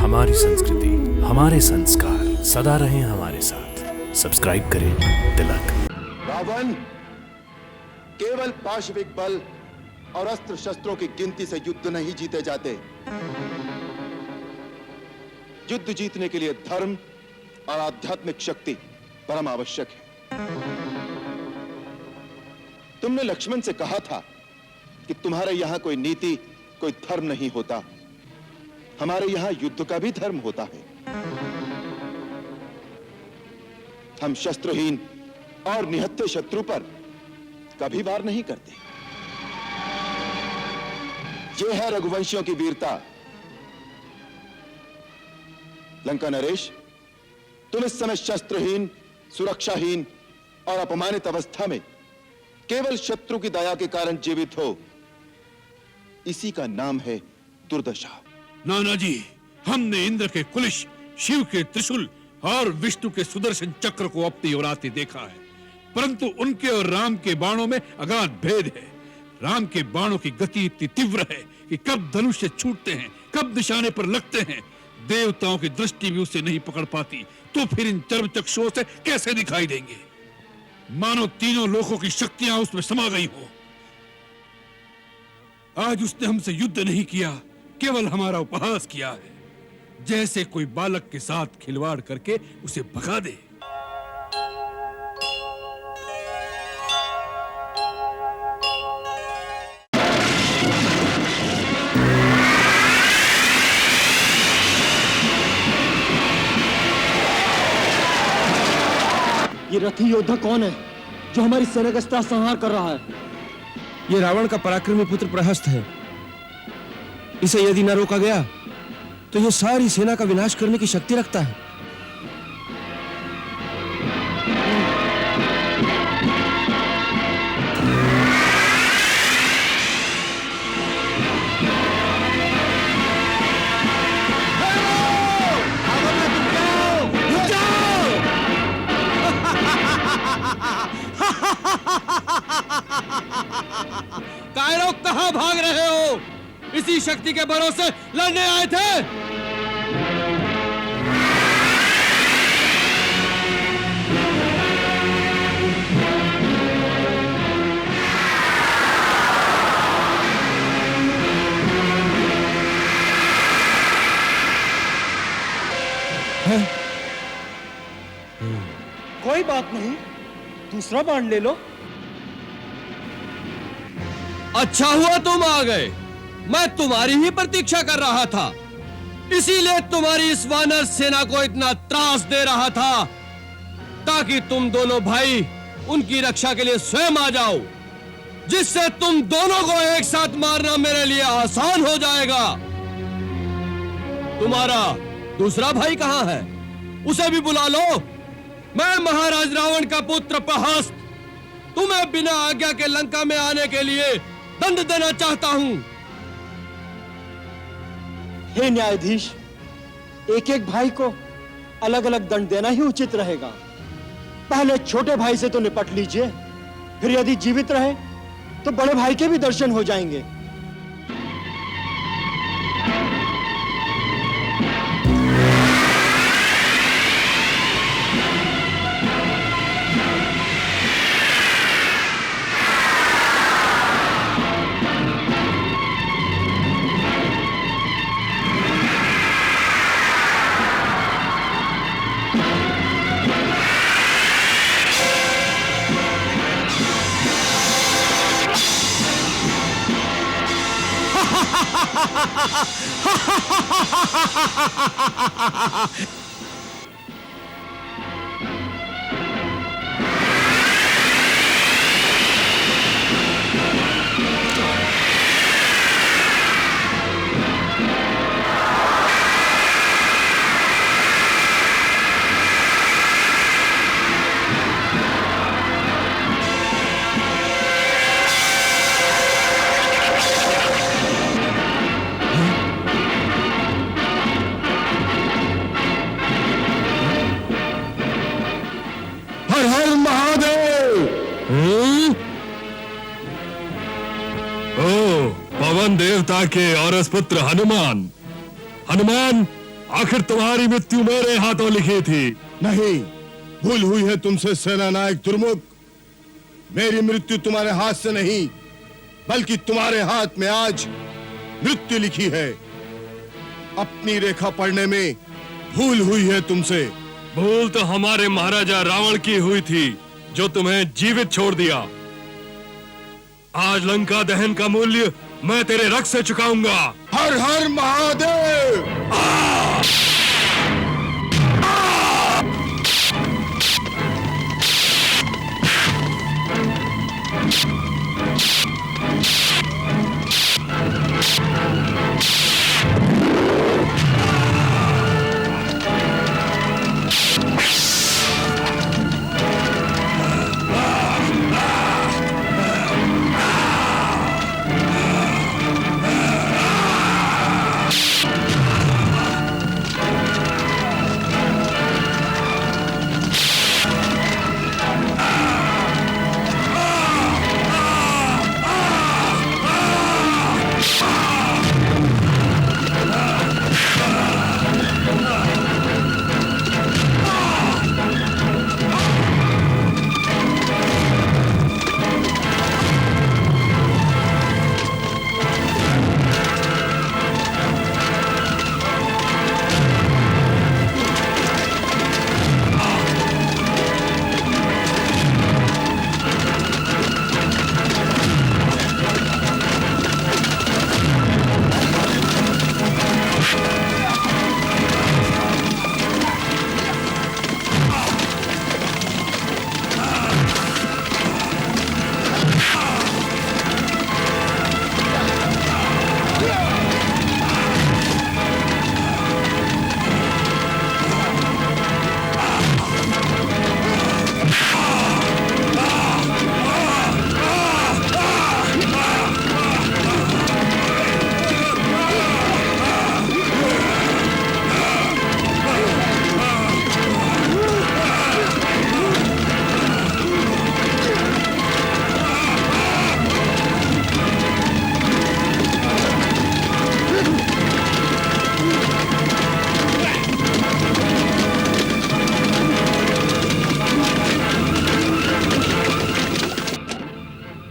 हमारी संस्कृति, हमारे संस्कार सदा रहें हमारे साथ। सब्सक्राइब करें तिलक। रावण केवल पाशविक बल और अस्त्र शस्त्रों की गिनती से युद्ध नहीं जीते जाते। युद्ध जीतने के लिए धर्म और आध्यात्मिक शक्ति परम आवश्यक है। तुमने लक्ष्मण से कहा था कि तुम्हारे यहां कोई नीति, कोई धर्म नहीं होता। हमारे यहां युद्ध का भी धर्म होता है। हम शस्त्रहीन और निहत्थे शत्रु पर कभी वार नहीं करते। यह है रघुवंशियों की वीरता। लंका नरेश, तुम इस समय शस्त्रहीन, सुरक्षाहीन और अपमानित अवस्था में केवल शत्रु की दया के कारण जीवित हो। इसी का नाम है दुर्दशा। नाना जी, हमने इंद्र के कुलिश, शिव के त्रिशूल और विष्णु के सुदर्शन चक्र को अपनी ओर आते देखा है, परंतु उनके और राम के बाणों में अगाध भेद है। राम के बाणों की गति इतनी तीव्र है कि कब धनुष से छूटते हैं, कब निशाने पर लगते हैं, देवताओं की दृष्टि भी उसे नहीं पकड़ पाती, तो फिर इन चर्म चक्षुओं से कैसे दिखाई देंगे? मानो तीनों लोकों की शक्तियां उसमें समा गई हो। आज उसने हमसे युद्ध नहीं किया, केवल हमारा उपहास किया है, जैसे कोई बालक के साथ खिलवाड़ करके उसे भगा दे। ये रथी योद्धा कौन है जो हमारी सेना का संहार कर रहा है? ये रावण का पराक्रमी पुत्र प्रहस्त है। इसे यदि न रोका गया तो ये सारी सेना का विनाश करने की शक्ति रखता है। कायरों, कहां भाग रहे हो? इसी शक्ति के भरोसे लड़ने आए थे। कोई बात नहीं, दूसरा बाण ले लो। अच्छा हुआ तुम आ गए। मैं तुम्हारी ही प्रतीक्षा कर रहा था, इसीलिए तुम्हारी इस वानर सेना को इतना त्रास दे रहा था, ताकि तुम दोनों भाई उनकी रक्षा के लिए स्वयं आ जाओ, जिससे तुम दोनों को एक साथ मारना मेरे लिए आसान हो जाएगा। तुम्हारा दूसरा भाई कहां है? उसे भी बुला लो। मैं महाराज रावण का पुत्र प्रहस्त तुम्हें बिना आज्ञा के लंका में आने के लिए दंड देना चाहता हूं। हे न्यायाधीश, एक एक भाई को अलग अलग दंड देना ही उचित रहेगा। पहले छोटे भाई से तो निपट लीजिए, फिर यदि जीवित रहे तो बड़े भाई के भी दर्शन हो जाएंगे। पवन देवता के औरस पुत्र हनुमान, हनुमान आखिर तुम्हारी मृत्यु मेरे हाथों लिखी थी। नहीं, भूल हुई है तुमसे सेना नायक दुर्मुख। मेरी मृत्यु तुम्हारे हाथ से नहीं, बल्कि तुम्हारे हाथ में आज मृत्यु लिखी है। अपनी रेखा पढ़ने में भूल हुई है तुमसे। भूल तो हमारे महाराजा रावण की हुई थी, जो तुम्हें जीवित छोड़ दिया। आज लंका दहन का मूल्य मैं तेरे रक्त से चुकाऊंगा। हर हर महादेव।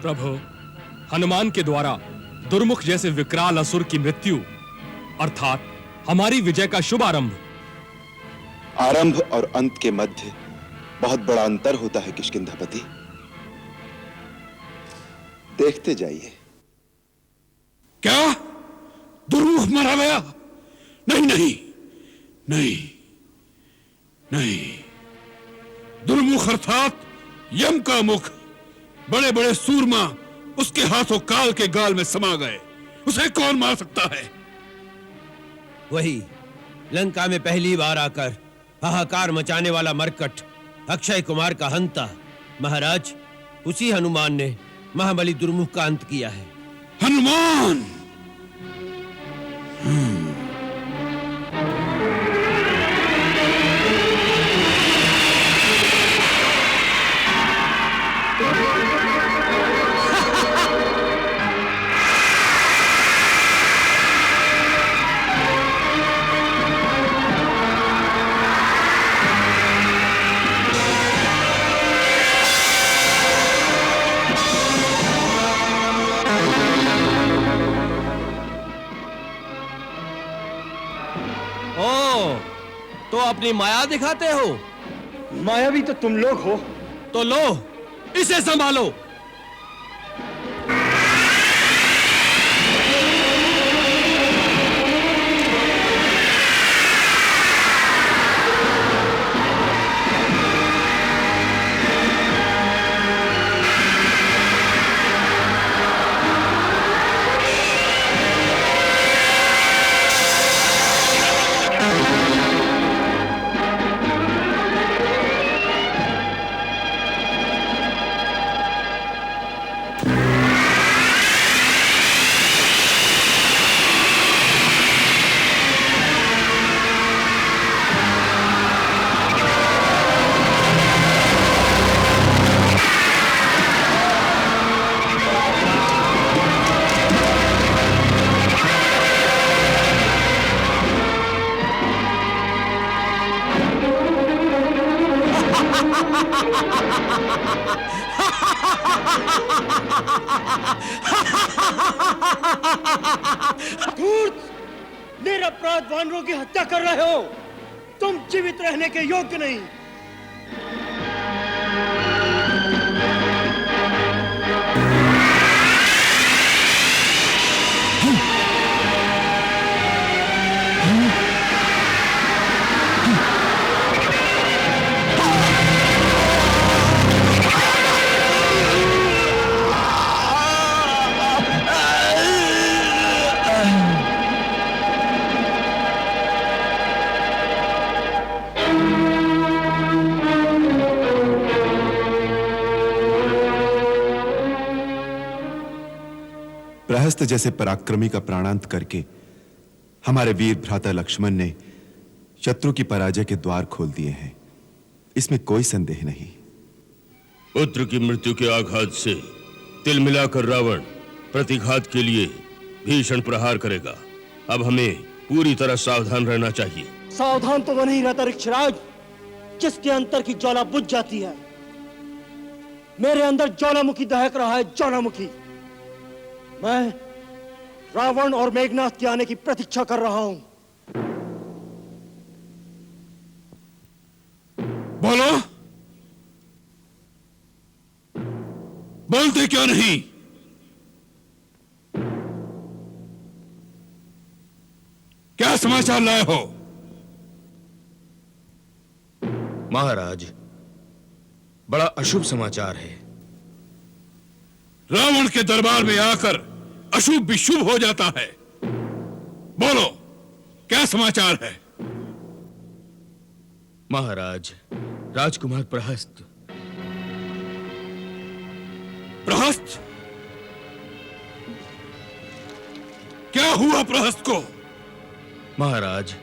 प्रभु, हनुमान के द्वारा दुर्मुख जैसे विकराल असुर की मृत्यु अर्थात हमारी विजय का शुभ आरंभ। आरंभ और अंत के मध्य बहुत बड़ा अंतर होता है किष्किंधापति। देखते जाइए। क्या दुर्मुख मारा गया? नहीं नहीं नहीं नहीं, दुर्मुख अर्थात यम का मुख। बड़े बड़े सूरमा उसके हाथों काल के गाल में समा गए। उसे कौन मार सकता है? वही लंका में पहली बार आकर हाहाकार मचाने वाला मरकट अक्षय कुमार का हंता। महाराज, उसी हनुमान ने महाबली दुर्मुख का अंत किया है। हनुमान! तो अपनी माया दिखाते हो? मायावी तो तुम लोग हो। तो लो, इसे संभालो। धूर्त! निरपराध वानरों की हत्या कर रहे हो। तुम जीवित रहने के योग्य नहीं। प्रहस्त जैसे पराक्रमी का प्राणांत करके हमारे वीर भ्राता लक्ष्मण ने शत्रु की पराजय के द्वार खोल दिए हैं, इसमें कोई संदेह नहीं। पुत्र की मृत्यु के आघात से तिल मिलाकर रावण प्रतिघात के लिए भीषण प्रहार करेगा। अब हमें पूरी तरह सावधान रहना चाहिए। सावधान तो वो नहीं रहता ऋक्षराज, जिसके अंतर की ज्वाला बुझ जाती है। मेरे अंदर ज्वालामुखी दहक रहा है, ज्वालामुखी। मैं रावण और मेघनाथ के आने की प्रतीक्षा कर रहा हूं। बोलो, बोलते क्यों नहीं? क्या समाचार लाए हो? महाराज, बड़ा अशुभ समाचार है। रावण के दरबार में आकर अशुभ भी शुभ हो जाता है। बोलो, क्या समाचार है? महाराज, राजकुमार प्रहस्त। प्रहस्त? क्या हुआ प्रहस्त को? महाराज,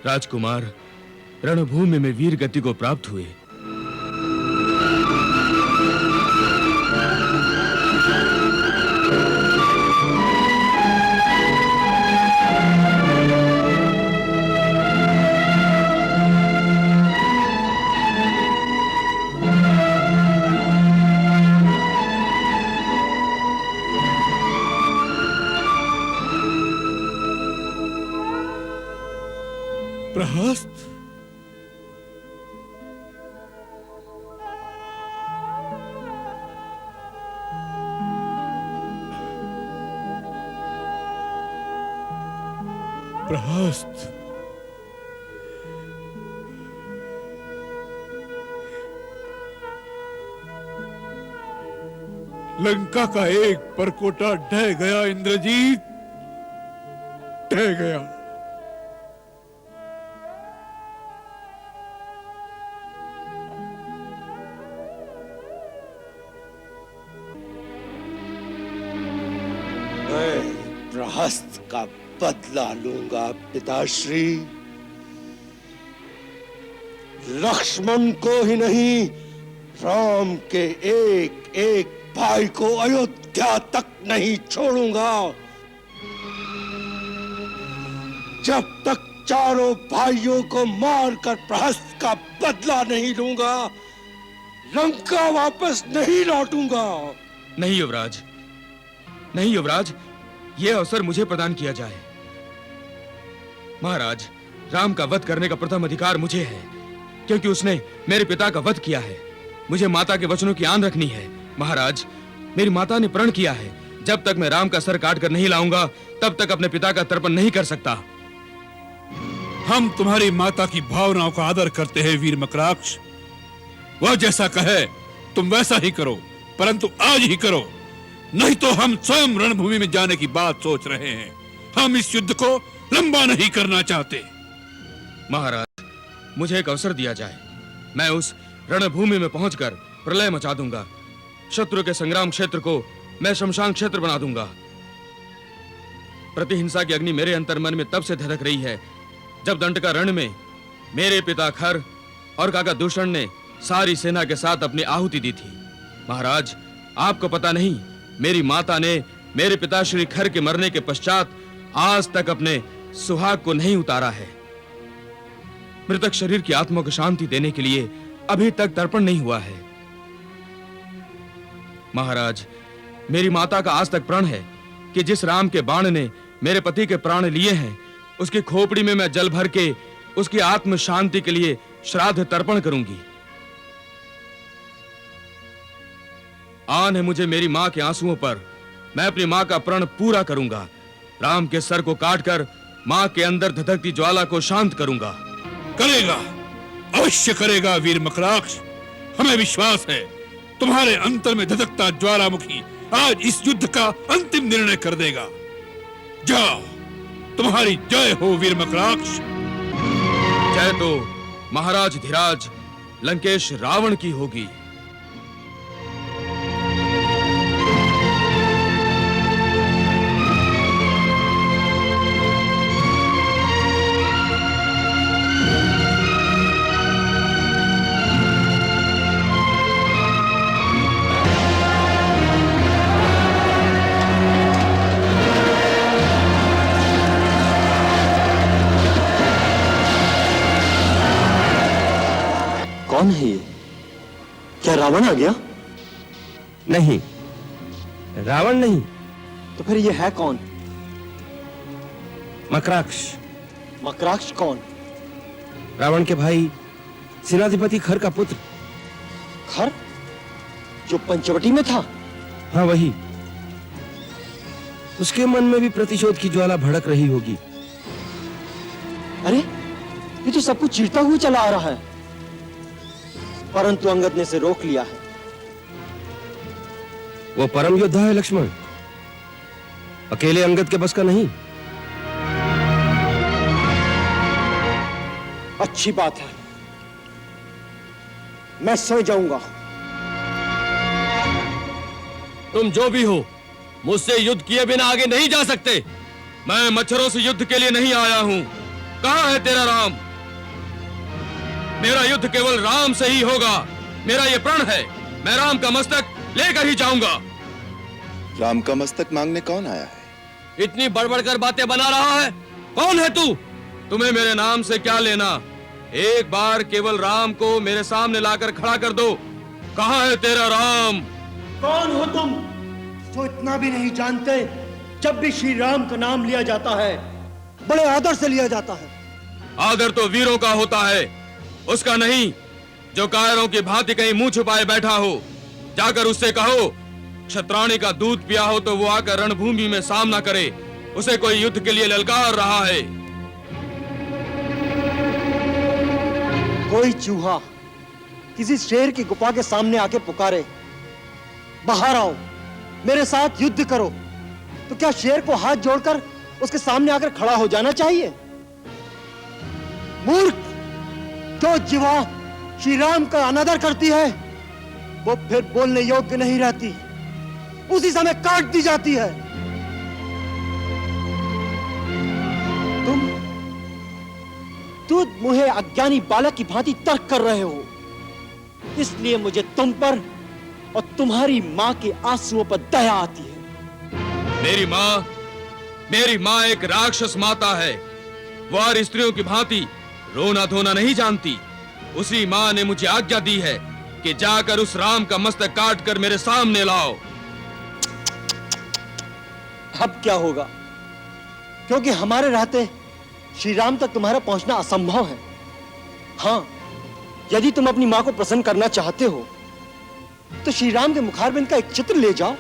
राजकुमार रणभूमि में वीर गति को प्राप्त हुए। प्रहस्त? प्रहस्त? लंका का एक परकोटा ढह गया इंद्रजीत, ढह गया। प्रहस्त का बदला लूंगा पिताश्री। लक्ष्मण को ही नहीं, राम के एक एक भाई को अयोध्या तक नहीं छोड़ूंगा। जब तक चारों भाइयों को मारकर प्रहस्त का बदला नहीं लूंगा, लंका वापस नहीं लौटूंगा। नहीं युवराज, नहीं युवराज, यह अवसर मुझे प्रदान किया जाए। महाराज, राम का वध करने का प्रथम अधिकार मुझे है, क्योंकि उसने मेरे पिता का वध किया है। मुझे माता के वचनों की आन रखनी है। महाराज, मेरी माता ने प्रण किया है, जब तक मैं राम का सर काट कर नहीं लाऊंगा, तब तक अपने पिता का तर्पण नहीं कर सकता। हम तुम्हारी माता की भावनाओं का आदर करते हैं वीर मकराक्ष। वह जैसा कहे तुम वैसा ही करो, परंतु आज ही करो, नहीं तो हम स्वयं रणभूमि में जाने की बात सोच रहे हैं। हम इस युद्ध को लंबा नहीं करना चाहते। महाराज, मुझे एक अवसर दिया जाए। मैं उस रणभूमि में पहुंचकर प्रलय मचा दूंगा। शत्रु के संग्राम क्षेत्र को मैं शमशान क्षेत्र बना दूंगा। प्रतिहिंसा की अग्नि मेरे अंतर्मन में तब से धधक रही है, जब दंडका रण में मेरे पिता खर और काका दूषण ने सारी सेना के साथ अपनी आहुति दी थी। महाराज, आपको पता नहीं, मेरी माता ने मेरे पिता श्री खर के मरने के पश्चात आज तक अपने सुहाग को नहीं उतारा है। मृतक शरीर की आत्मा को शांति देने के लिए अभी तक तर्पण नहीं हुआ है। महाराज, मेरी माता का आज तक प्रण है कि जिस राम के बाण ने मेरे पति के प्राण लिए हैं, उसकी खोपड़ी में मैं जल भर के उसकी आत्म शांति के लिए श्राद्ध तर्पण करूंगी। आन है मुझे मेरी मां के आंसुओं पर। मैं अपनी मां का प्रण पूरा करूंगा। राम के सर को काटकर मां के अंदर धधकती ज्वाला को शांत करूंगा। करेगा, अवश्य करेगा वीर मकराक्ष। हमें विश्वास है तुम्हारे अंतर में धधकता ज्वालामुखी आज इस युद्ध का अंतिम निर्णय कर देगा। जाओ, तुम्हारी जय हो वीर मकराक्ष। जय तो महाराज धीराज लंकेश रावण की होगी। कौन है ये? क्या रावण आ गया? नहीं, रावण नहीं। तो फिर ये है कौन? मकराक्ष। मकराक्ष कौन? रावण के भाई सेनाधिपति खर का पुत्र। खर जो पंचवटी में था? हाँ, वही। उसके मन में भी प्रतिशोध की ज्वाला भड़क रही होगी। अरे, ये तो सब कुछ चीरता हुआ चला आ रहा है, परंतु अंगद ने इसे रोक लिया है। वो परम योद्धा है लक्ष्मण, अकेले अंगद के बस का नहीं। अच्छी बात है, मैं सो जाऊंगा। तुम जो भी हो, मुझसे युद्ध किए बिना आगे नहीं जा सकते। मैं मच्छरों से युद्ध के लिए नहीं आया हूं। कहां है तेरा राम? मेरा युद्ध केवल राम से ही होगा। मेरा ये प्रण है, मैं राम का मस्तक लेकर ही जाऊंगा। राम का मस्तक मांगने कौन आया है? इतनी बड़बड़ कर बातें बना रहा है, कौन है तू? तुम्हें मेरे नाम से क्या लेना? एक बार केवल राम को मेरे सामने लाकर खड़ा कर दो। कहां है तेरा राम? कौन हो तुम जो इतना भी नहीं जानते? जब भी श्री राम का नाम लिया जाता है, बड़े आदर से लिया जाता है। आदर तो वीरों का होता है, उसका नहीं जो कायरों की भांति कहीं मुंह छुपाए बैठा हो। जाकर उससे कहो, क्षत्राणी का दूध पिया हो तो वो आकर रणभूमि में सामना करे। उसे कोई युद्ध के लिए ललकार रहा है। कोई चूहा किसी शेर की गुफा के सामने आके पुकारे, बाहर आओ, मेरे साथ युद्ध करो, तो क्या शेर को हाथ जोड़कर उसके सामने आकर खड़ा हो जाना चाहिए? मूर्ख, जो जीवा श्री राम का अनादर करती है, वो फिर बोलने योग्य नहीं रहती, उसी समय काट दी जाती है। तुम मुझे अज्ञानी बालक की भांति तर्क कर रहे हो, इसलिए मुझे तुम पर और तुम्हारी मां के आंसुओं पर दया आती है। मेरी मां एक राक्षस माता है। वो और स्त्रियों की भांति रोना धोना नहीं जानती। उसी मां ने मुझे आज्ञा दी है कि जाकर उस राम का मस्तक काट कर मेरे सामने लाओ। अब क्या होगा? क्योंकि हमारे रहते श्री राम तक तुम्हारा पहुंचना असंभव है। हाँ, यदि तुम अपनी मां को प्रसन्न करना चाहते हो तो श्री राम के मुखारबिंद का एक चित्र ले जाओ,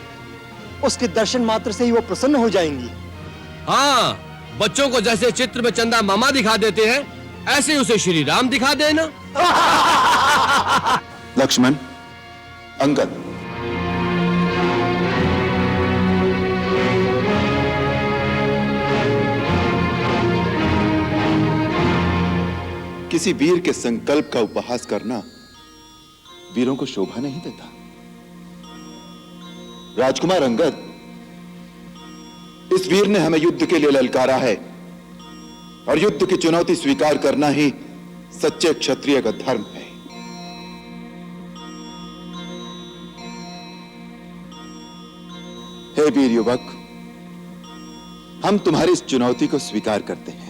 उसके दर्शन मात्र से ही वो प्रसन्न हो जाएंगी। हाँ, बच्चों को जैसे चित्र में चंदा मामा दिखा देते हैं, ऐसे उसे श्री राम दिखा देना। लक्ष्मण, अंगद, किसी वीर के संकल्प का उपहास करना वीरों को शोभा नहीं देता। राजकुमार अंगद, इस वीर ने हमें युद्ध के लिए ललकारा है और युद्ध की चुनौती स्वीकार करना ही सच्चे क्षत्रिय का धर्म है। हे वीर युवक, हम तुम्हारी इस चुनौती को स्वीकार करते हैं।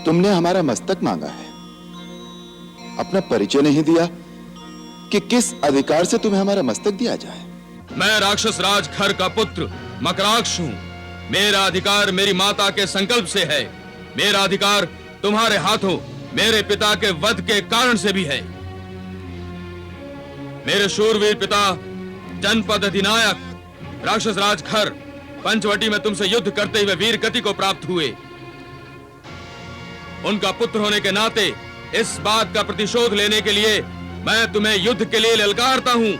तुमने हमारा मस्तक मांगा है, अपना परिचय नहीं दिया कि किस अधिकार से तुम्हें हमारा मस्तक दिया जाए। मैं राक्षस राज खर का पुत्र मकराक्ष हूँ। मेरा अधिकार मेरी माता के संकल्प से है। मेरा अधिकार तुम्हारे हाथों मेरे पिता के वध के कारण से भी है। मेरे शूरवीर पिता जनपद अधिनायक राक्षस राज खर पंचवटी में तुमसे युद्ध करते हुए वीर गति को प्राप्त हुए। उनका पुत्र होने के नाते इस बात का प्रतिशोध लेने के लिए मैं तुम्हें युद्ध के लिए ललकारता हूं।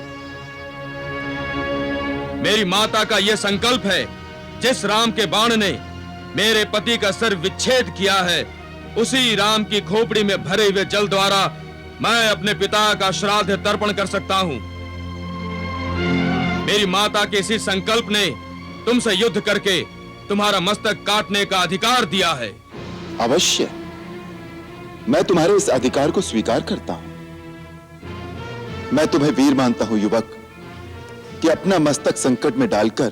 मेरी माता का यह संकल्प है, जिस राम के बाण ने मेरे पति का सर विच्छेद किया है, उसी राम की खोपड़ी में भरे हुए जल द्वारा मैं अपने पिता का श्राद्ध तर्पण कर सकता हूं। मेरी माता के इसी संकल्प ने तुमसे युद्ध करके तुम्हारा मस्तक काटने का अधिकार दिया है। अवश्य, मैं तुम्हारे इस अधिकार को स्वीकार करता हूं। मैं तुम्हें वीर मानता हूं युवक, कि अपना मस्तक संकट में डालकर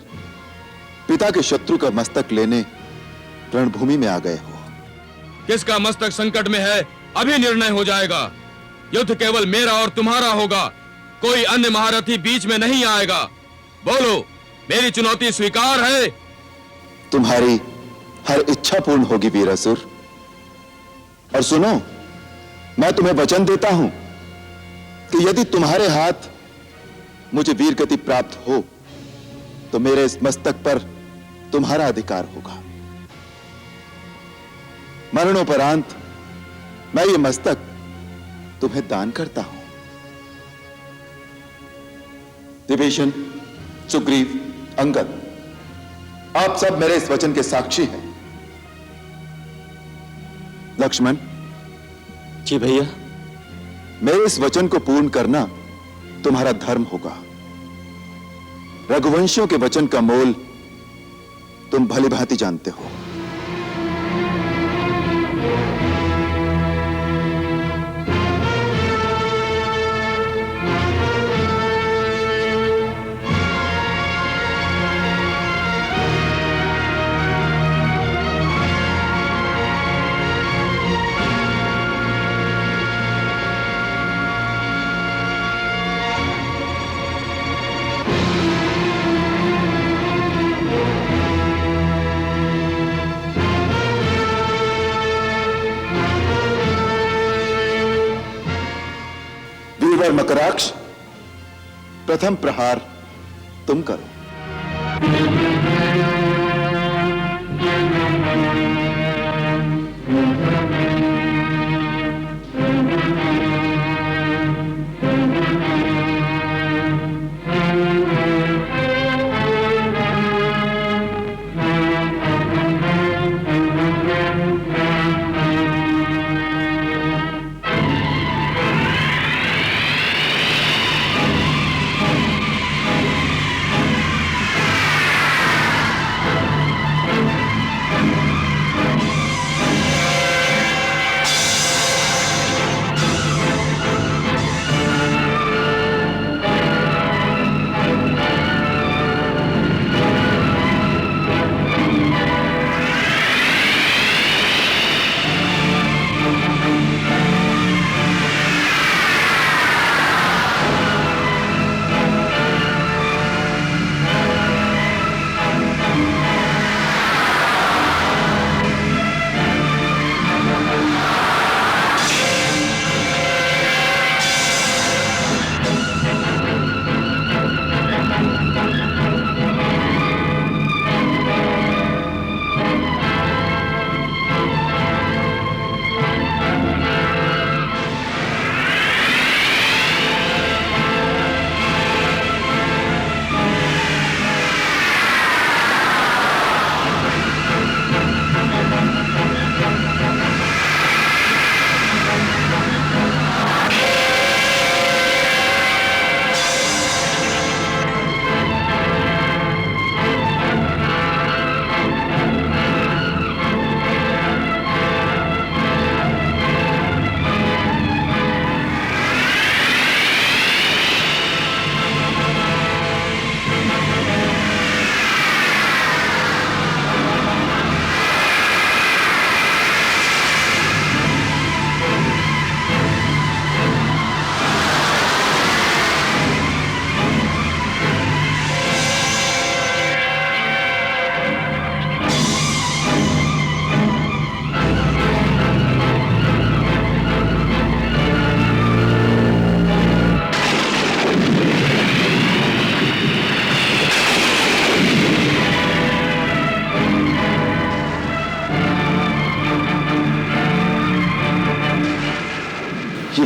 पिता के शत्रु का मस्तक लेने रणभूमि में आ गए हो। किसका मस्तक संकट में है अभी निर्णय हो जाएगा। युद्ध केवल मेरा और तुम्हारा होगा, कोई अन्य महारथी बीच में नहीं आएगा। बोलो, मेरी चुनौती स्वीकार है? तुम्हारी हर इच्छा पूर्ण होगी वीरासुर। और सुनो, मैं तुम्हें वचन देता हूं कि यदि तुम्हारे हाथ मुझे वीर गति प्राप्त हो तो मेरे इस मस्तक पर तुम्हारा अधिकार होगा। मरणोपरांत मैं ये मस्तक तुम्हें दान करता हूं। विभीषण, सुग्रीव, अंगद, आप सब मेरे इस वचन के साक्षी हैं। लक्ष्मण जी भैया, मेरे इस वचन को पूर्ण करना तुम्हारा धर्म होगा। रघुवंशियों के वचन का मोल तुम भली भांति जानते हो। वीरवर मकराक्ष, प्रथम प्रहार तुम करो।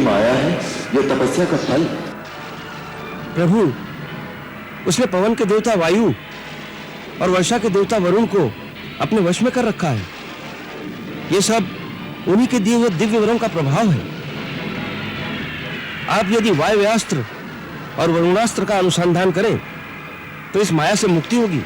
माया है, ये तपस्या का फल। प्रभु, उसने पवन के देवता वायु और वर्षा के देवता वरुण को अपने वश में कर रखा है। ये सब उन्हीं के दिए हुए दिव्य वरों का प्रभाव है। आप यदि वायव्यास्त्र और वरुणास्त्र का अनुसंधान करें तो इस माया से मुक्ति होगी।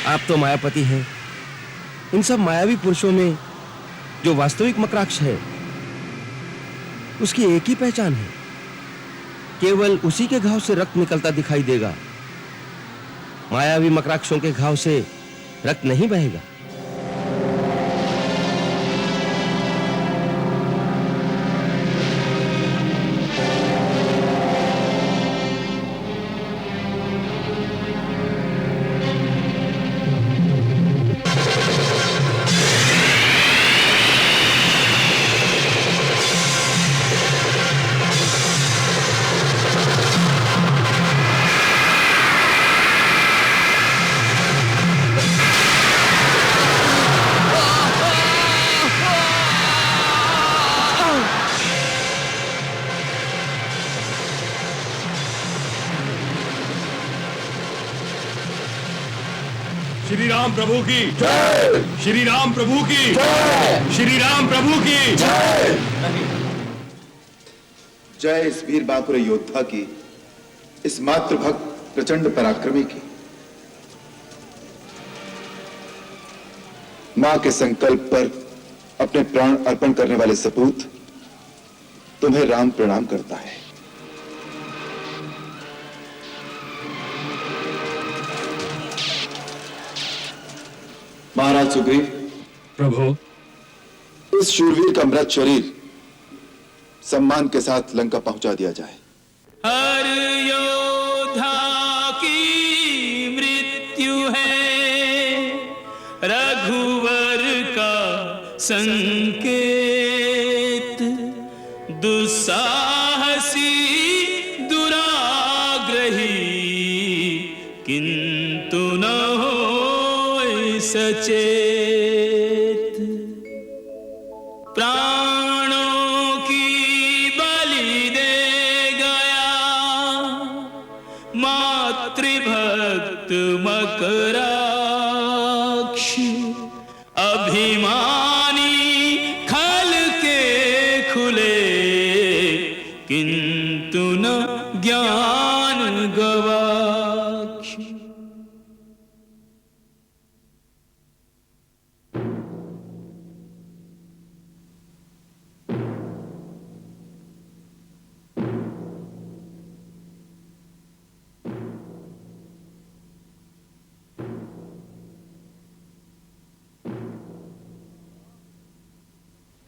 आप तो मायापति हैं। इन सब मायावी पुरुषों में जो वास्तविक मकराक्ष है उसकी एक ही पहचान है, केवल उसी के घाव से रक्त निकलता दिखाई देगा। मायावी मकराक्षों के घाव से रक्त नहीं बहेगा। श्री राम प्रभु की जय। श्री राम प्रभु की जय। श्री राम प्रभु की जय। जय इस वीर बांकुर योद्धा की, इस मातृभक्त प्रचंड पराक्रमी की। मां के संकल्प पर अपने प्राण अर्पण करने वाले सपूत, तुम्हें राम प्रणाम करता है। महाराज सुग्रीव, प्रभु, इस शूरवीर का मृत शरीर सम्मान के साथ लंका पहुंचा दिया जाए। हर योद्धा की मृत्यु है रघुवर का संकेत, दुस्साहसी दुराग्रही किंतु न हो सचेत, प्राणों की बलि दे गया मातृभक्त मकराक्ष, अभिमानी खल के खुले किंतु न ज्ञान गवाक्ष।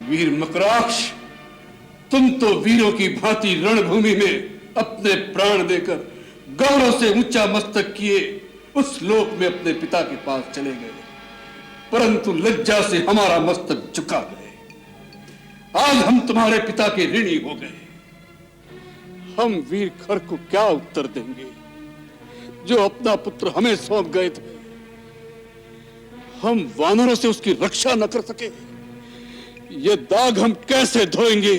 वीर मकराक्ष, तुम तो वीरों की भांति रणभूमि में अपने प्राण देकर गौरव से ऊंचा मस्तक किए उस लोक में अपने पिता के पास चले गए, परंतु लज्जा से हमारा मस्तक झुका गए। आज हम तुम्हारे पिता के ऋणी हो गए। हम वीर खर को क्या उत्तर देंगे जो अपना पुत्र हमें सौंप गए थे? हम वानरों से उसकी रक्षा न कर सके। ये दाग हम कैसे धोएंगे?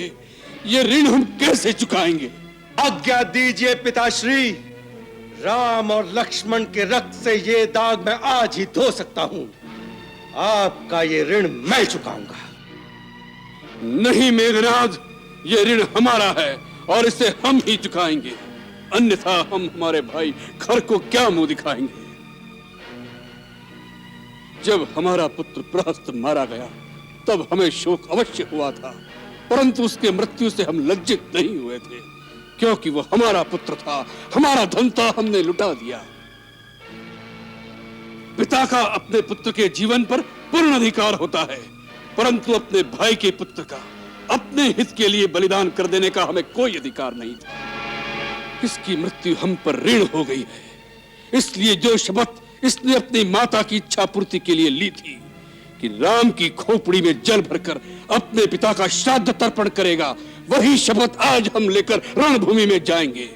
ये ऋण हम कैसे चुकाएंगे? आज्ञा दीजिए पिताश्री, राम और लक्ष्मण के रक्त से ये दाग मैं आज ही धो सकता हूं। आपका ये ऋण मैं चुकाऊंगा। नहीं मेघनाद, ये ऋण हमारा है और इसे हम ही चुकाएंगे, अन्यथा हम हमारे भाई खर को क्या मुंह दिखाएंगे? जब हमारा पुत्र प्रहस्त मारा गया तब हमें शोक अवश्य हुआ था, परंतु उसके मृत्यु से हम लज्जित नहीं हुए थे, क्योंकि वो हमारा पुत्र था, हमारा धन था, हमने लुटा दिया। पिता का अपने पुत्र के जीवन पर पूर्ण अधिकार होता है, परंतु अपने भाई के पुत्र का अपने हित के लिए बलिदान कर देने का हमें कोई अधिकार नहीं था। इसकी मृत्यु हम पर ऋण हो गई है, इसलिए जो शपथ इसने अपनी माता की इच्छा पूर्ति के लिए ली थी कि राम की खोपड़ी में जल भरकर अपने पिता का श्राद्ध तर्पण करेगा, वही शपथ आज हम लेकर रणभूमि में जाएंगे।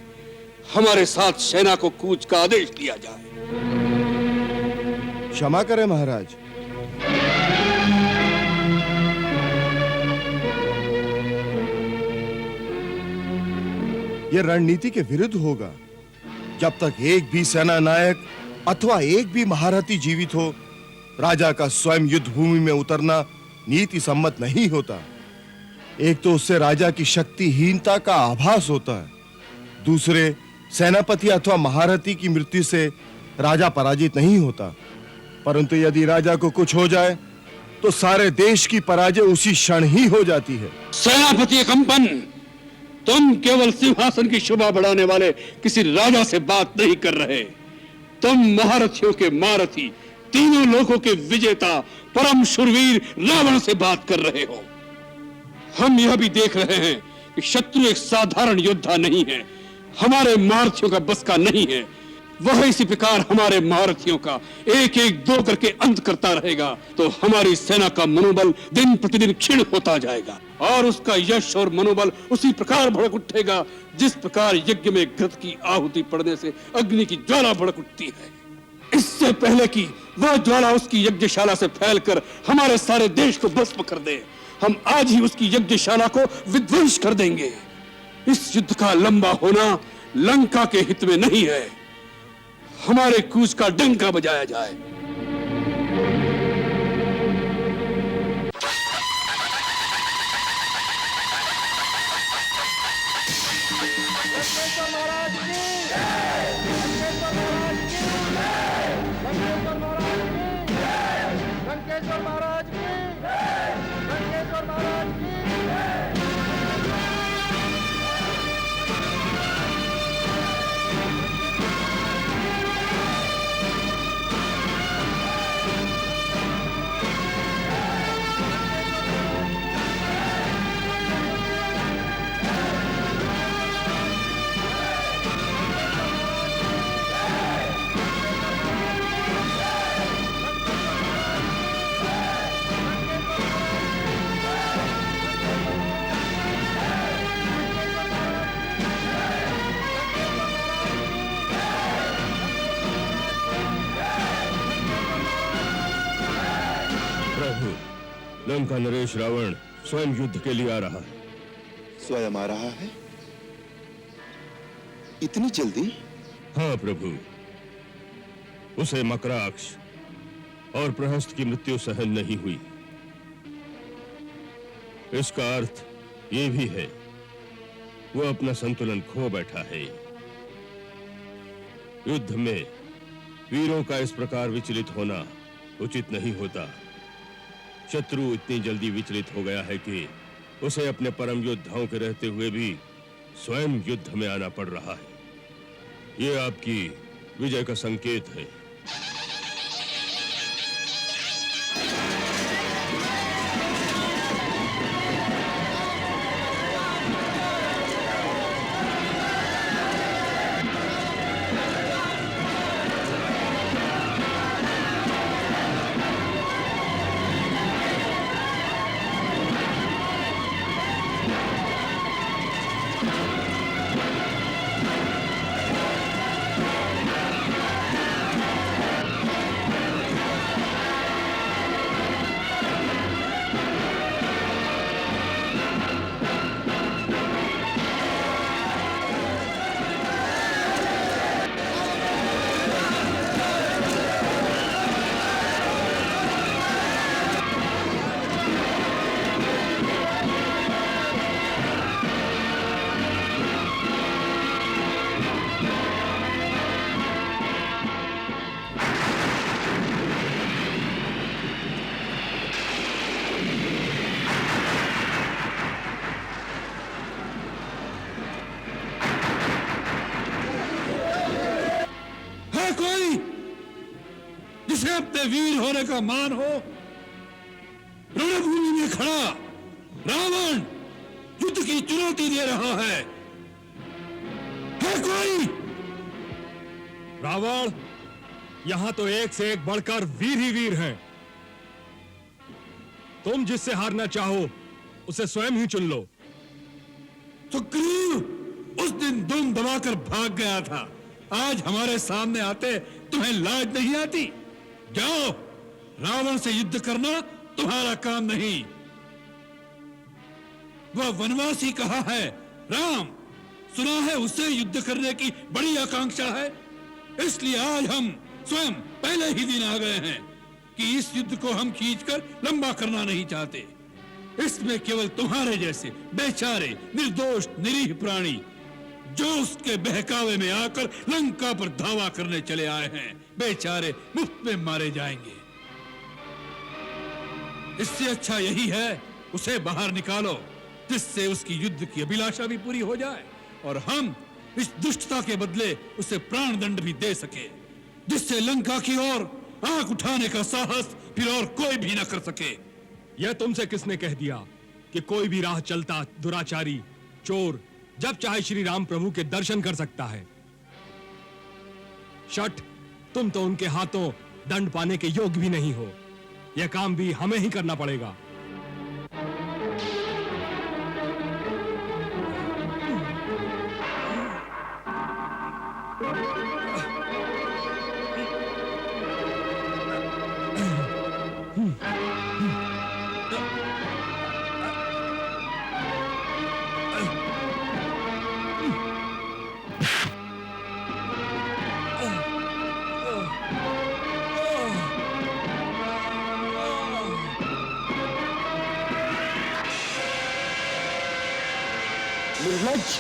हमारे साथ सेना को कूच का आदेश दिया जाए। क्षमा करें महाराज, यह रणनीति के विरुद्ध होगा। जब तक एक भी सेना नायक अथवा एक भी महारथी जीवित हो, राजा का स्वयं युद्ध भूमि में उतरना नीति सम्मत नहीं होता। एक तो उससे राजा की शक्तिहीनता का आभास होता है, दूसरे सेनापति अथवा महारथी की मृत्यु से राजा पराजित नहीं होता, परंतु यदि राजा को कुछ हो जाए तो सारे देश की पराजय उसी क्षण ही हो जाती है। सेनापति कंपन, तुम केवल सिंहासन की शोभा बढ़ाने वाले किसी राजा से बात नहीं कर रहे, तुम महारथियों के महारथी, तीनों लोकों के विजेता, परम शूरवीर रावण से बात कर रहे हो। हम यह भी देख रहे हैं कि शत्रु एक साधारण योद्धा नहीं है, हमारे महारथियों का बस का नहीं है। वह इसी प्रकार हमारे महारथियों का एक एक दो करके अंत करता रहेगा तो हमारी सेना का मनोबल दिन प्रतिदिन क्षीण होता जाएगा और उसका यश और मनोबल उसी प्रकार भड़क उठेगा जिस प्रकार यज्ञ में घृत की आहुति पड़ने से अग्नि की ज्वाला भड़क उठती है। इससे पहले कि वह ज्वाला उसकी यज्ञशाला से फैलकर हमारे सारे देश को भस्म कर दे, हम आज ही उसकी यज्ञशाला को विध्वंस कर देंगे। इस युद्ध का लंबा होना लंका के हित में नहीं है। हमारे कूच का डंका बजाया जाए। लंका नरेश रावण स्वयं युद्ध के लिए आ रहा है। स्वयं आ रहा है? इतनी जल्दी? हाँ प्रभु, उसे मकराक्ष और प्रहस्त की मृत्यु सहन नहीं हुई। इसका अर्थ ये भी है वो अपना संतुलन खो बैठा है। युद्ध में वीरों का इस प्रकार विचलित होना उचित नहीं होता। शत्रु इतनी जल्दी विचलित हो गया है कि उसे अपने परम योद्धाओं के रहते हुए भी स्वयं युद्ध में आना पड़ रहा है। यह आपकी विजय का संकेत है। जिसे अपने वीर होने का मान हो, रणभूमि में खड़ा रावण युद्ध की चुनौती दे रहा है कोई? रावण, यहां तो एक से एक बढ़कर वीर ही वीर हैं। तुम जिससे हारना चाहो उसे स्वयं ही चुन लो। सुग्रीव उस दिन दुम दबाकर भाग गया था, आज हमारे सामने आते तुम्हें लाज नहीं आती? जाओ, रावण से युद्ध करना तुम्हारा काम नहीं। वह वनवासी कहा है राम, सुना है उससे युद्ध करने की बड़ी आकांक्षा है, इसलिए आज हम स्वयं पहले ही दिन आ गए हैं कि इस युद्ध को हम खींचकर लंबा करना नहीं चाहते। इसमें केवल तुम्हारे जैसे बेचारे निर्दोष निरीह प्राणी जो उसके बहकावे में आकर लंका पर धावा करने चले आए हैं, बेचारे मुफ्त में मारे जाएंगे। इससे अच्छा यही है उसे बाहर निकालो, जिससे उसकी युद्ध की अभिलाषा भी पूरी हो जाए और हम इस दुष्टता के बदले उसे प्राण दंड भी दे सके, जिससे लंका की ओर आंख उठाने का साहस फिर और कोई भी न कर सके। यह तुमसे किसने कह दिया कि कोई भी राह चलता दुराचारी चोर जब चाहे श्री राम प्रभु के दर्शन कर सकता है? शठ, तुम तो उनके हाथों दंड पाने के योग्य भी नहीं हो। यह काम भी हमें ही करना पड़ेगा। निर्लज्ज,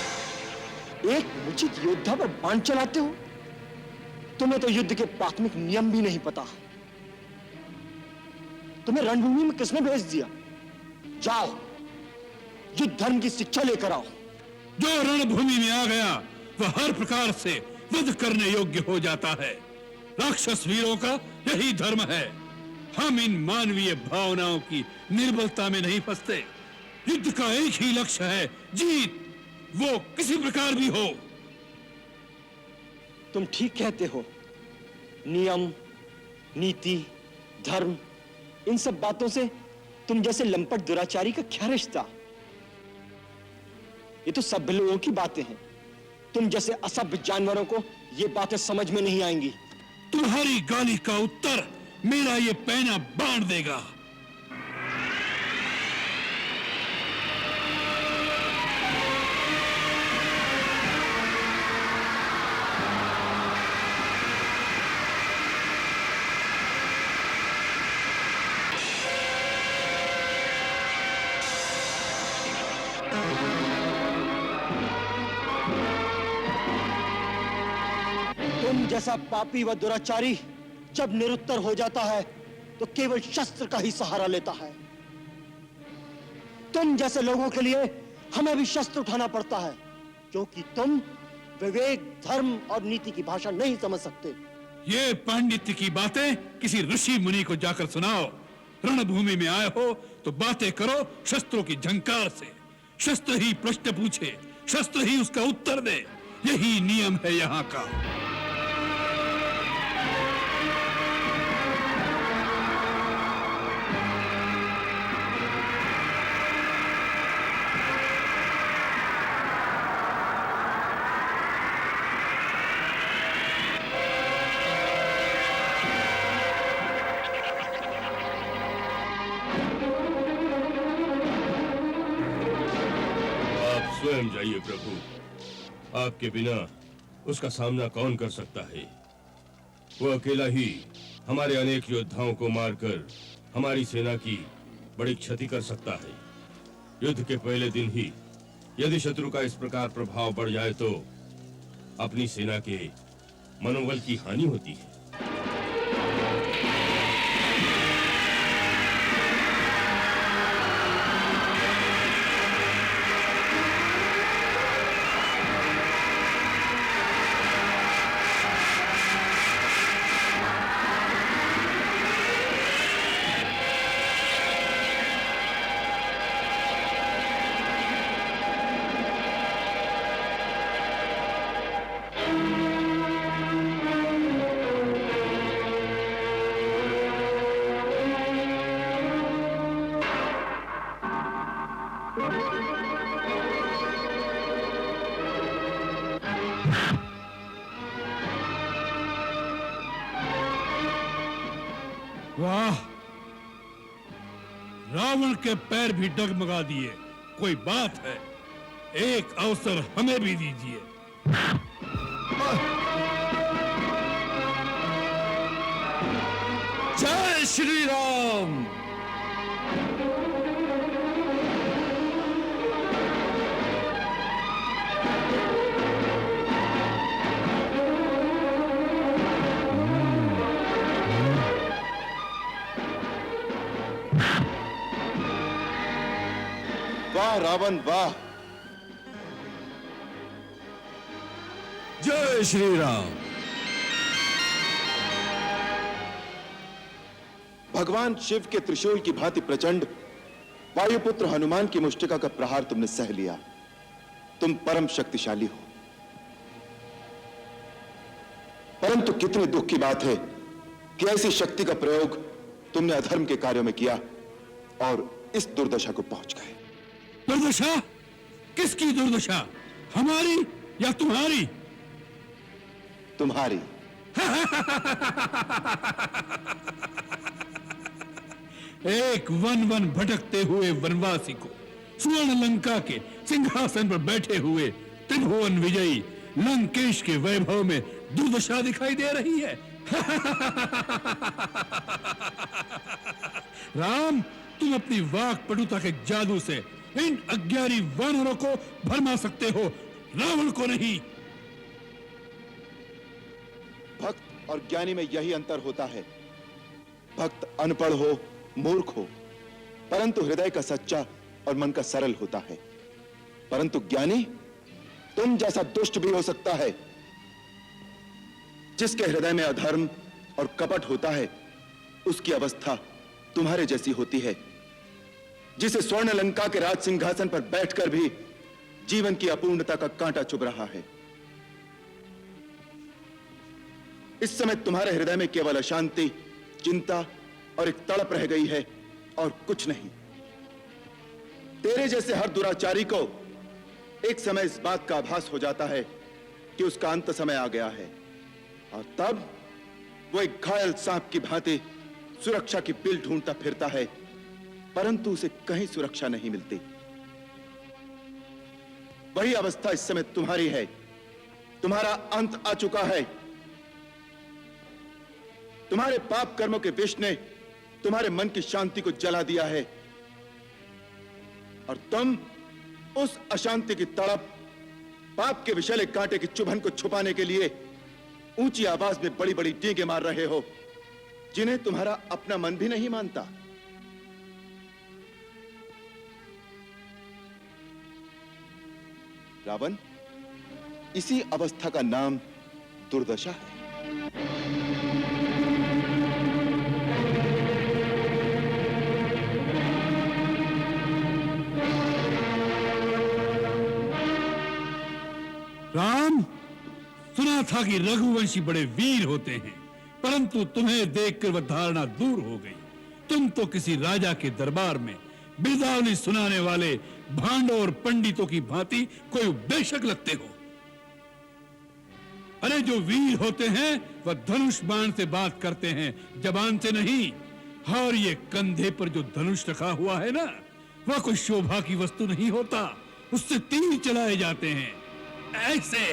एक उचित योद्धा पर बाण चलाते हो? तुम्हें तो युद्ध के प्राथमिक नियम भी नहीं पता। तुम्हें रणभूमि में किसने भेज दिया? जाओ, युद्ध धर्म की शिक्षा लेकर आओ। जो रणभूमि में आ गया वह हर प्रकार से वध करने योग्य हो जाता है। राक्षस वीरों का यही धर्म है। हम इन मानवीय भावनाओं की निर्बलता में नहीं फंसते। युद्ध का एक ही लक्ष्य है, जीत, वो किसी प्रकार भी हो। तुम ठीक कहते हो। नियम, नीति, धर्म, इन सब बातों से तुम जैसे लंपट दुराचारी का क्या रिश्ता? ये तो सभ्य लोगों की बातें हैं। तुम जैसे असभ्य जानवरों को ये बातें समझ में नहीं आएंगी। तुम्हारी गाली का उत्तर मेरा ये पैना बांध देगा। तुम जैसा पापी व दुराचारी जब निरुत्तर हो जाता है तो केवल शस्त्र का ही सहारा लेता है। तुम जैसे लोगों के लिए हमें भी शस्त्र उठाना पड़ता है, क्योंकि तुम विवेक, धर्म और नीति की भाषा नहीं समझ सकते। ये पांडित्य की बातें किसी ऋषि मुनि को जाकर सुनाओ। रणभूमि में आए हो तो बातें करो शस्त्रों की झंकार से। शस्त्र ही प्रश्न पूछे, शस्त्र ही उसका उत्तर दे, यही नियम है यहाँ का। स्वयं जाइए प्रभु, आपके बिना उसका सामना कौन कर सकता है? वो अकेला ही हमारे अनेक योद्धाओं को मारकर हमारी सेना की बड़ी क्षति कर सकता है। युद्ध के पहले दिन ही यदि शत्रु का इस प्रकार प्रभाव बढ़ जाए तो अपनी सेना के मनोबल की हानि होती है। वाह, रावण के पैर भी डगमगा दिए। कोई बात है, एक अवसर हमें भी दीजिए। जय श्री राम। वाह रावण वाह। जय श्री राम। भगवान शिव के त्रिशूल की भांति प्रचंड वायुपुत्र हनुमान की मुष्टिका का प्रहार तुमने सह लिया। तुम परम शक्तिशाली हो, परंतु कितने दुख की बात है कि ऐसी शक्ति का प्रयोग तुमने अधर्म के कार्यों में किया और इस दुर्दशा को पहुंच गए। दुर्दशा? किसकी दुर्दशा, हमारी या तुम्हारी? तुम्हारी। एक वन वन भटकते हुए वनवासी को स्वर्ण लंका के सिंहासन पर बैठे हुए त्रिभुवन विजयी लंकेश के वैभव में दुर्दशा दिखाई दे रही है। राम, तुम अपनी वाक पटुता के जादू से इन अज्ञानी वानरों को भरमा सकते हो, रावण को नहीं। भक्त और ज्ञानी में यही अंतर होता है। भक्त अनपढ़ हो, मूर्ख हो, परंतु हृदय का सच्चा और मन का सरल होता है। परंतु ज्ञानी तुम जैसा दुष्ट भी हो सकता है। जिसके हृदय में अधर्म और कपट होता है, उसकी अवस्था तुम्हारे जैसी होती है। जिसे स्वर्ण लंका के राज सिंहासन पर बैठकर भी जीवन की अपूर्णता का कांटा चुभ रहा है। इस समय तुम्हारे हृदय में केवल अशांति, चिंता और एक तड़प रह गई है और कुछ नहीं। तेरे जैसे हर दुराचारी को एक समय इस बात का आभास हो जाता है कि उसका अंत समय आ गया है, और तब वो एक घायल सांप की भांति सुरक्षा की बिल ढूंढता फिरता है, परंतु उसे कहीं सुरक्षा नहीं मिलती। वही अवस्था इस समय तुम्हारी है। तुम्हारा अंत आ चुका है। तुम्हारे पाप कर्मों के विष ने तुम्हारे मन की शांति को जला दिया है, और तुम उस अशांति की तड़प, पाप के विषैले कांटे की चुभन को छुपाने के लिए ऊंची आवाज में बड़ी बड़ी डींगे मार रहे हो, जिन्हें तुम्हारा अपना मन भी नहीं मानता। रावण, इसी अवस्था का नाम दुर्दशा है। राम, सुना था कि रघुवंशी बड़े वीर होते हैं, परंतु तुम्हें देखकर वह धारणा दूर हो गई। तुम तो किसी राजा के दरबार में बिरदावली सुनाने वाले भांडों और पंडितों की भांति कोई उपदेशक लगते हो। अरे जो वीर होते हैं वह धनुष बाण से बात करते हैं, जबान से नहीं। और ये कंधे पर जो धनुष रखा हुआ है ना, वह कोई शोभा की वस्तु नहीं होता, उससे तीर चलाए जाते हैं ऐसे।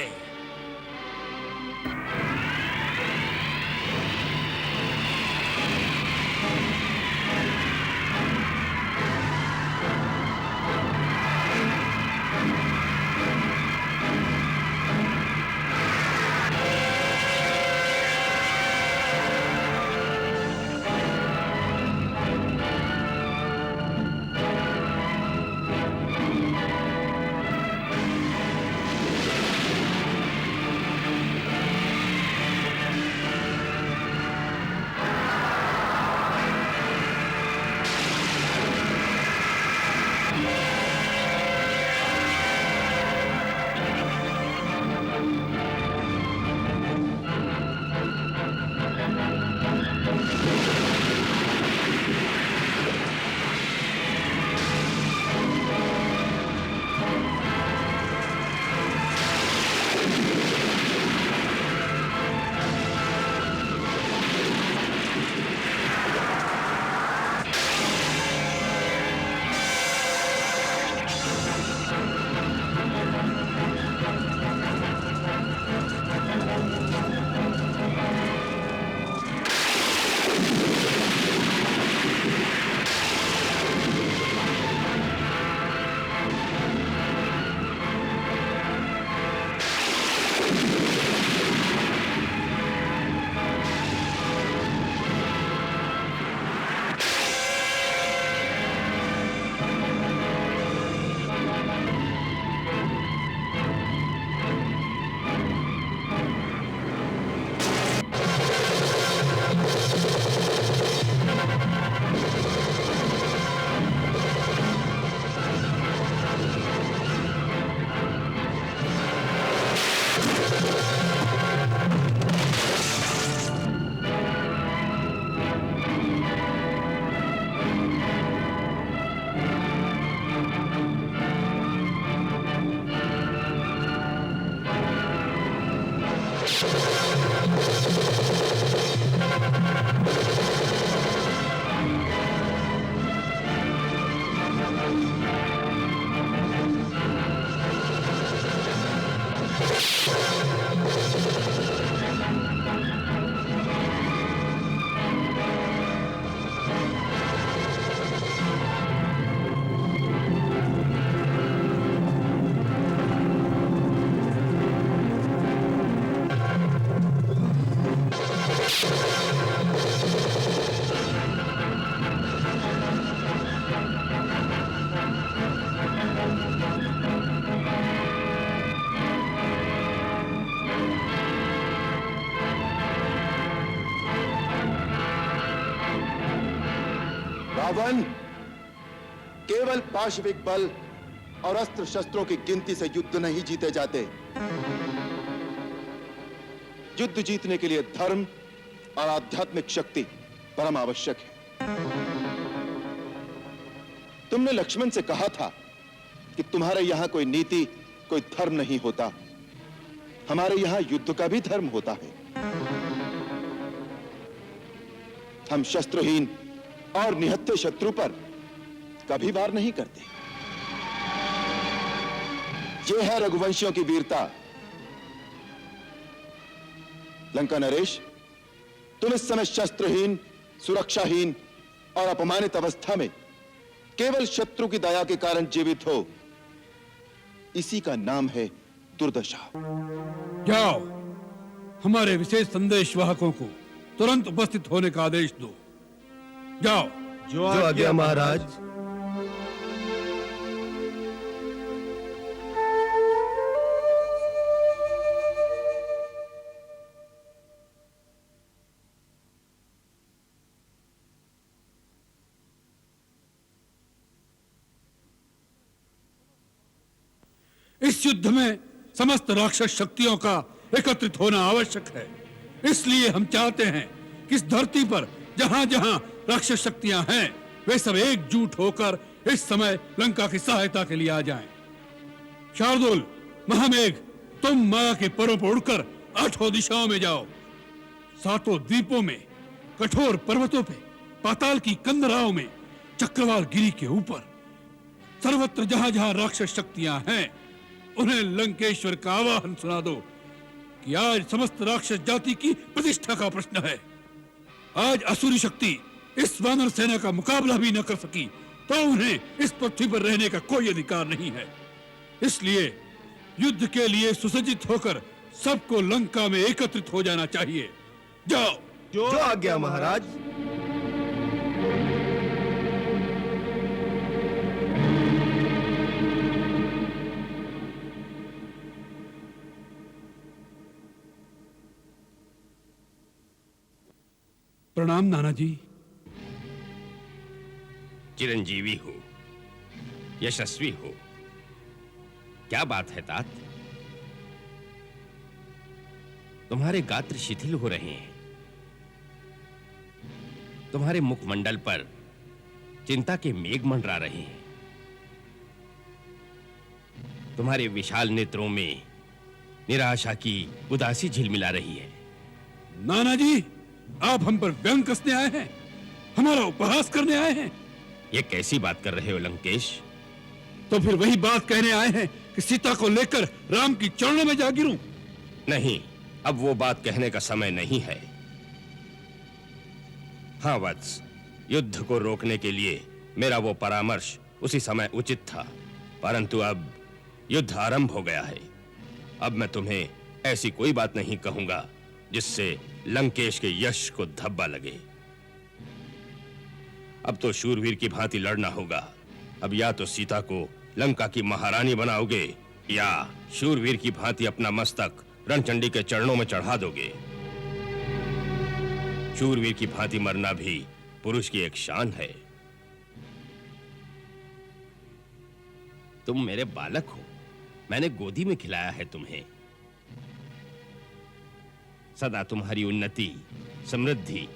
रावण, केवल पाशविक बल और अस्त्र शस्त्रों की गिनती से युद्ध नहीं जीते जाते। युद्ध जीतने के लिए धर्म और आध्यात्मिक शक्ति परम आवश्यक है। तुमने लक्ष्मण से कहा था कि तुम्हारे यहां कोई नीति, कोई धर्म नहीं होता। हमारे यहां युद्ध का भी धर्म होता है। हम शस्त्रहीन और निहत्थे शत्रु पर कभी वार नहीं करते। यह है रघुवंशियों की वीरता। लंका नरेश, तुम इस समय शस्त्रहीन, सुरक्षाहीन और अपमानित अवस्था में केवल शत्रु की दया के कारण जीवित हो। इसी का नाम है दुर्दशा। जाओ, हमारे विशेष संदेश वाहकों को तुरंत उपस्थित होने का आदेश दो। जाओ। जो आज्ञा महाराज। इस युद्ध में समस्त राक्षस शक्तियों का एकत्रित होना आवश्यक है। इसलिए हम चाहते हैं कि इस धरती पर जहां जहां राक्षस शक्तियां हैं, वे सब एकजुट होकर इस समय लंका की सहायता के लिए आ जाएं। शार्दुल, महामेघ, तुम माया के परों पर उड़कर 8 दिशाओं में जाओ। 7 द्वीपों में, कठोर पर्वतों पे, पाताल की कंदराओं में, चक्रवाल गिरी के ऊपर, सर्वत्र जहां जहां राक्षस शक्तियां हैं, उन्हें लंकेश्वर का आवाहन सुना दो कि आज समस्त राक्षस जाति की प्रतिष्ठा का प्रश्न है। आज असुरी शक्ति इस वानर सेना का मुकाबला भी न कर सकी तो उन्हें इस पृथ्वी पर रहने का कोई अधिकार नहीं है। इसलिए युद्ध के लिए सुसज्जित होकर सबको लंका में एकत्रित हो जाना चाहिए। जाओ। जो आज्ञा महाराज। प्रणाम नाना जी। चिरंजीवी हो, यशस्वी हो। क्या बात है तात? तुम्हारे गात्र शिथिल हो रहे हैं। तुम्हारे मुखमंडल पर चिंता के मेघ मंडरा रहे हैं। तुम्हारे विशाल नेत्रों में निराशा की उदासी झिलमिला रही है। नाना जी, आप हम पर व्यंग कसने आए हैं, हमारा उपहास करने आए हैं। ये कैसी बात कर रहे हो लंकेश? तो फिर वही बात कहने आए हैं कि सीता को लेकर राम की चरणों में जा गिरूं? नहीं, अब वो बात कहने का समय नहीं है। हाँ वत्स, युद्ध को रोकने के लिए मेरा वो परामर्श उसी समय उचित था, परंतु अब युद्ध आरंभ हो गया है। अब मैं तुम्हें ऐसी कोई बात नहीं कहूंगा जिससे लंकेश के यश को धब्बा लगे। अब तो शूरवीर की भांति लड़ना होगा। अब या तो सीता को लंका की महारानी बनाओगे या शूरवीर की भांति अपना मस्तक रणचंडी के चरणों में चढ़ा दोगे। शूरवीर की भांति मरना भी पुरुष की एक शान है। तुम मेरे बालक हो, मैंने गोदी में खिलाया है तुम्हें। सदा तुम्हारी उन्नति, समृद्धि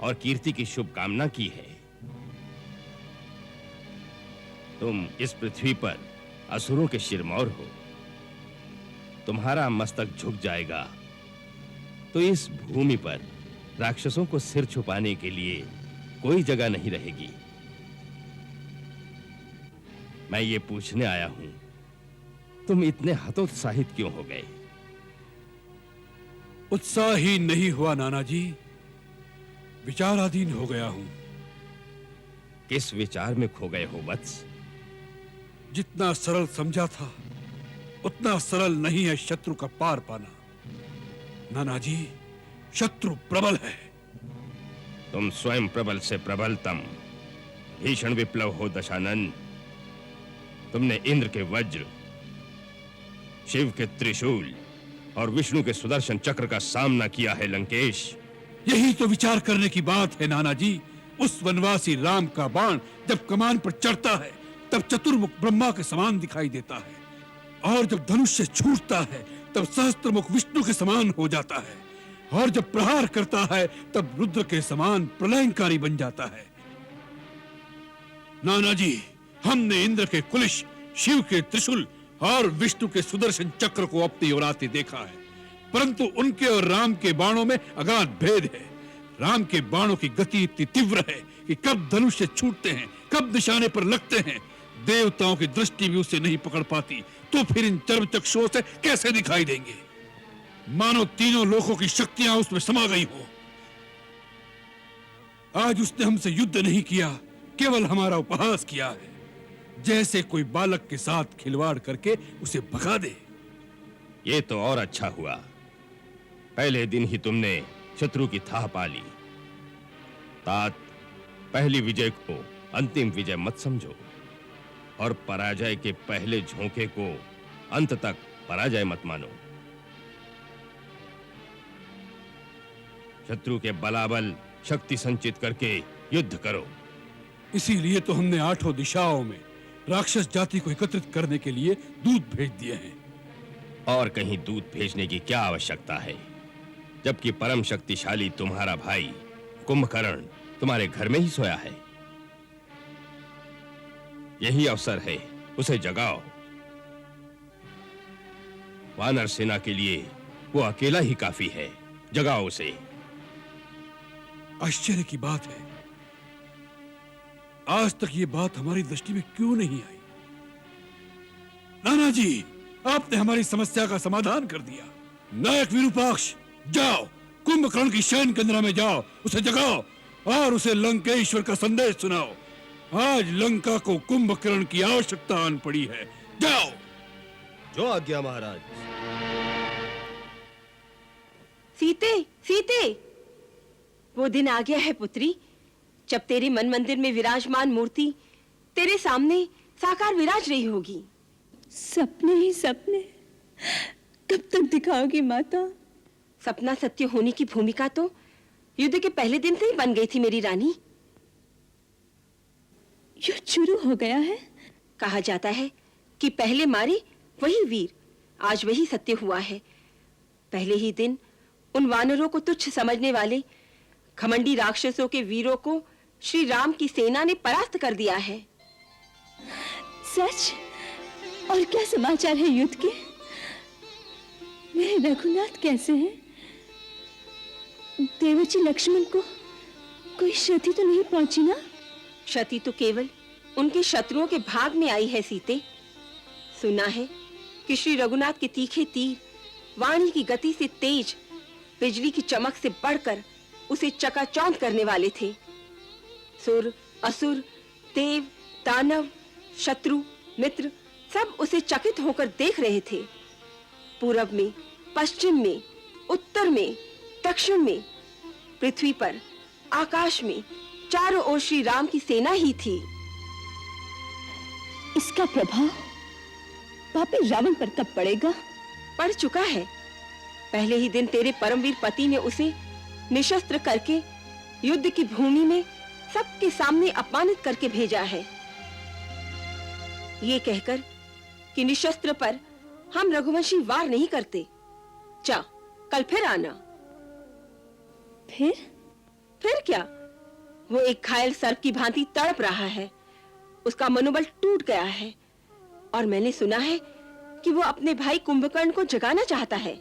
और कीर्ति की शुभकामना की है। तुम इस पृथ्वी पर असुरों के शिरमौर हो। तुम्हारा मस्तक झुक जाएगा तो इस भूमि पर राक्षसों को सिर छुपाने के लिए कोई जगह नहीं रहेगी। मैं ये पूछने आया हूं, तुम इतने हतोत्साहित क्यों हो गए? उत्साही नहीं हुआ नाना जी, विचाराधीन हो गया हूं। किस विचार में खो गए हो वत्स? जितना सरल समझा था उतना सरल नहीं है शत्रु का पार पाना। नाना जी, शत्रु प्रबल है। तुम स्वयं प्रबल से प्रबलतम। भीषण विप्लव हो दशानन। तुमने इंद्र के वज्र, शिव के त्रिशूल और विष्णु के सुदर्शन चक्र का सामना किया है लंकेश। यही तो विचार करने की बात है नाना जी। उस वनवासी राम का बाण जब कमान पर चढ़ता है तब चतुर्मुख ब्रह्मा के समान दिखाई देता है, और जब धनुष से छूटता है तब सहस्त्रमुख विष्णु के समान हो जाता है, और जब प्रहार करता है तब रुद्र के समान प्रलयंकारी बन जाता है। नाना जी, हमने इंद्र के कुलिश, शिव के त्रिशूल और विष्णु के सुदर्शन चक्र को अपनी ओर आते देखा है, परंतु उनके और राम के बाणों में अगाध भेद है। राम के बाणों की गति इतनी तीव्र है कि कब धनुष से छूटते हैं, कब निशाने पर लगते हैं, देवताओं की दृष्टि भी उसे नहीं पकड़ पाती, तो फिर इन चर्म चक्षुओं से कैसे दिखाई देंगे? मानो तीनों लोकों की शक्तियां उसमें समा गई हो। आज उसने हमसे युद्ध नहीं किया, केवल हमारा उपहास किया है, जैसे कोई बालक के साथ खिलवाड़ करके उसे भगा दे। ये तो और अच्छा हुआ। पहले दिन ही तुमने शत्रु की थाह पा ली। तात, पहली विजय को अंतिम विजय मत समझो, और पराजय के पहले झोंके को अंत तक पराजय मत मानो। शत्रु के बलाबल शक्ति संचित करके युद्ध करो। इसीलिए तो हमने आठों दिशाओं में राक्षस जाति को एकत्रित करने के लिए दूत भेज दिए हैं। और कहीं दूत भेजने की क्या आवश्यकता है, जबकि परम शक्तिशाली तुम्हारा भाई कुंभकर्ण तुम्हारे घर में ही सोया है। यही अवसर है, उसे जगाओ। वानर सेना के लिए वो अकेला ही काफी है, जगाओ उसे। आश्चर्य की बात है, आज तक ये बात हमारी दृष्टि में क्यों नहीं आई? नाना जी, आपने हमारी समस्या का समाधान कर दिया। नायक विरूपाक्ष, जाओ कुंभकर्ण की शयन केंद्र में जाओ, उसे जगाओ और उसे लंकेश्वर का संदेश सुनाओ। आज लंका को कुंभकर्ण की आवश्यकता आन पड़ी है। जाओ। जो आज्ञा महाराज। सीते, सीते, वो दिन आ गया है पुत्री, जब तेरे मन मंदिर में विराजमान मूर्ति तेरे सामने साकार विराज रही होगी। सपने ही सपने, कब तक दिखाओगी माता? सपना सत्य होने की भूमिका तो युद्ध के पहले दिन से ही बन गई थी मेरी रानी। युद्ध शुरू हो गया है। कहा जाता है कि पहले मारे वही वीर। आज वही सत्य हुआ है। पहले ही दिन उन वानरों को तुच्छ समझने वाले घमंडी राक्षसों के वीरों को श्री राम की सेना ने परास्त कर दिया है। सच? और क्या समाचार है युद्ध के? मेरे रघुनाथ कैसे हैं? देवची लक्ष्मण को कोई क्षति तो नहीं पहुंची ना? क्षति तो केवल उनके शत्रुओं के भाग में आई है सीते। सुना है कि श्री रघुनाथ के तीखे तीर वाणी की गति से तेज, बिजली की चमक से बढ़कर उसे चकाचौंध करने वाले थे। सुर, असुर, देव, दानव, शत्रु, मित्र सब उसे चकित होकर देख रहे थे। पूरब में, पश्चिम में, उत्तर में, दक्षिण में, पृथ्वी पर, आकाश में चारों ओर श्री राम की सेना ही थी। इसका प्रभाव पापी रावण पर कब पड़ेगा? पड़ चुका है। पहले ही दिन तेरे परमवीर पति ने उसे निशस्त्र करके युद्ध की भूमि में सबके सामने अपमानित करके भेजा है, ये कहकर कि निशस्त्र पर हम रघुवंशी वार नहीं करते। जा, कल फिर आना। फिर क्या? वो एक घायल सर्प की भांति तड़प रहा है। उसका मनोबल टूट गया है और मैंने सुना है कि वो अपने भाई कुंभकर्ण को जगाना चाहता है।